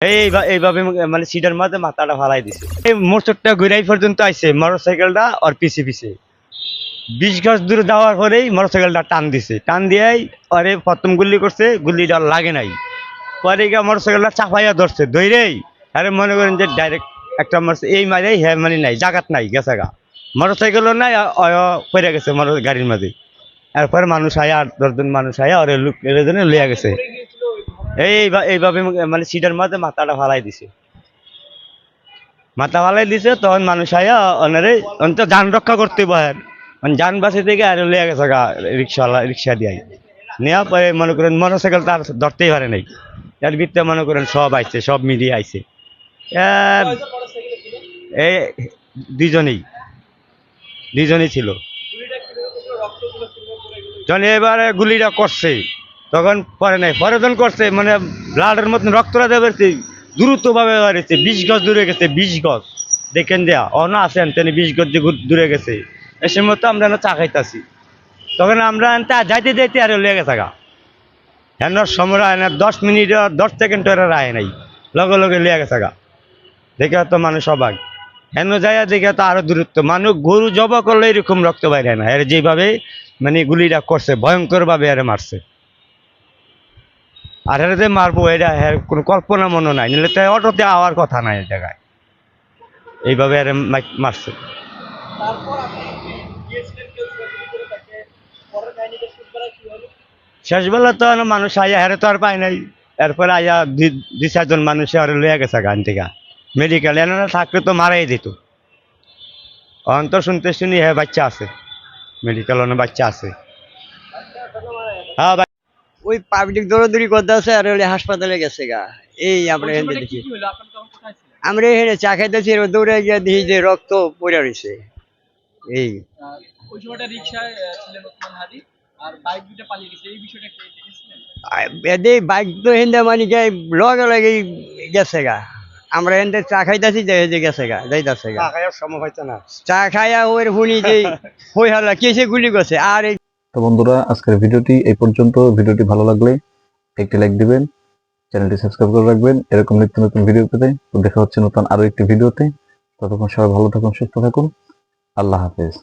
এইভাবে মানে সিটের মধ্যে মাথাটা ফালাই দিছে। এই মোটরটা ঘুরাই পর্যন্ত আইছে মোটরসাইকেলটা আর পিছে পিছে 20 গজ দূরে যাওয়ার পরেই মোটরসাইকেলটা টান দিছে, টান দিয়েই পরে প্রথম গুলি করছে, গুলিটা লাগে নাই, পরে গিয়ে মোটরসাইকেলটা চাপাইয়া ধরছে, ধরেই আরে মনে করেন যে ডাইরেক্ট একটা মারছে, এই মারে হ্যাঁ মানে নাই জাগাত নাই গেছে গা, মোটরসাইকেলও নাই, পড়ে গেছে গাড়ির মাঝে। এরপরে মানুষ আয়া 8-10 জন মানুষ আয়া ওরে লইয়া গেছে। এইভাবে মানে সিটের মধ্যে মাথাটা ফালাই দিছে, মাথা ফালাই দিছে, তখন মানুষ আয়া ওনারে তো যান রক্ষা করতে পারেন, মানে যান বাসে থেকে আর লইয়া গেছে গা রিক্সাওয়ালা, রিক্সা দিয়ে নেওয়া পরে মনে করেন মোটরসাইকেল তার ধরতেই পারে নাই, এর ভিতরে মনে করেন সব আইছে, সব মিলিয়ে আইছে। এই দুইজনেই ছিল। যখন এবারে গুলিটা করছে তখন পরে নাই, পরে যখন করছে মানে ব্লাডের মতন রক্তটা দেবেছে, দ্রুত ভাবে বেড়েছে, 20 গজ দূরে গেছে, 20 গজ দেখেন দেয়া অনা আছেন তিনি, 20 গজ দূরে গেছে। এসে মতো আমরা চা খাইতেছি, তখন আমরা যাইতে যাইতে আর লেগে থাকা হেনার সময় 10 মিনিট 10 সেকেন্ড রায় নাই, লগে লগে লেগে থাকা দেখে তো মানুষ অবাক। হেন যায় দেখে তো আরো দূরত্ব, মানুষ গরু জবা করলে এরকম রক্ত বাইরে না, এর যেভাবে মানে গুলিটা করছে ভয়ঙ্কর ভাবে এর মারছে। আর এর যে মারবো এটা কোনো কল্পনা মনে নাই, নিলে তো অটোতে আওয়ার কথা নাই এই জায়গায়, এইভাবে এর মারছে। শেষবেলা তো মানুষ আইয়া হেরে তো আর পায় নাই, এরপরে আইয়া 2-4 জন মানুষ আর লইয়া গেছে গান থেকে মেডিকেল, এনারা থাকলে তো মারাই দিত। অন্তর শুনতে শুনি হ্যাঁ বাচ্চা আছে, মেডিকেল অনেক বাচ্চা আছে। হ্যাঁ ওই পাবলিক দৌড়াদৌড়ি করতে আছে আর হাসপাতালে গেছে গা। এই আমরা এখানে দেখি, আমরা এখানে চা খাইতেছি, দৌড়ে গিয়ে দেখি যে রক্ত পড়ে রয়েছে। এই ওই সময়টা রিকশায় ছিলেন ওসমান হাদি আর বাইক দুটো পালিয়ে গেছে, এই বিষয়টা কি দেখেছিলেন? এদের বাইক তো হেন্দে মানে লগে লগে গেছে গা, আমরা এখানে চা খাইতেছি যে গেছে গা, যাইতেছে গা, সময় হয়তো না চা খাইয়া ওই শুনি যে হই হাল্লা কিসে গুলি করছে। আর তো বন্ধুরা, আজকের ভিডিওটি এই পর্যন্ত। ভিডিওটি ভালো লাগলে একটি লাইক দিবেন, চ্যানেলটি সাবস্ক্রাইব করে রাখবেন এরকম নিত্য নতুন ভিডিও পেতে। তো দেখা হচ্ছে নতুন আরো একটি ভিডিওতে, ততক্ষণ সবাই ভালো থাকুন, সুস্থ থাকুন, আল্লাহ হাফেজ।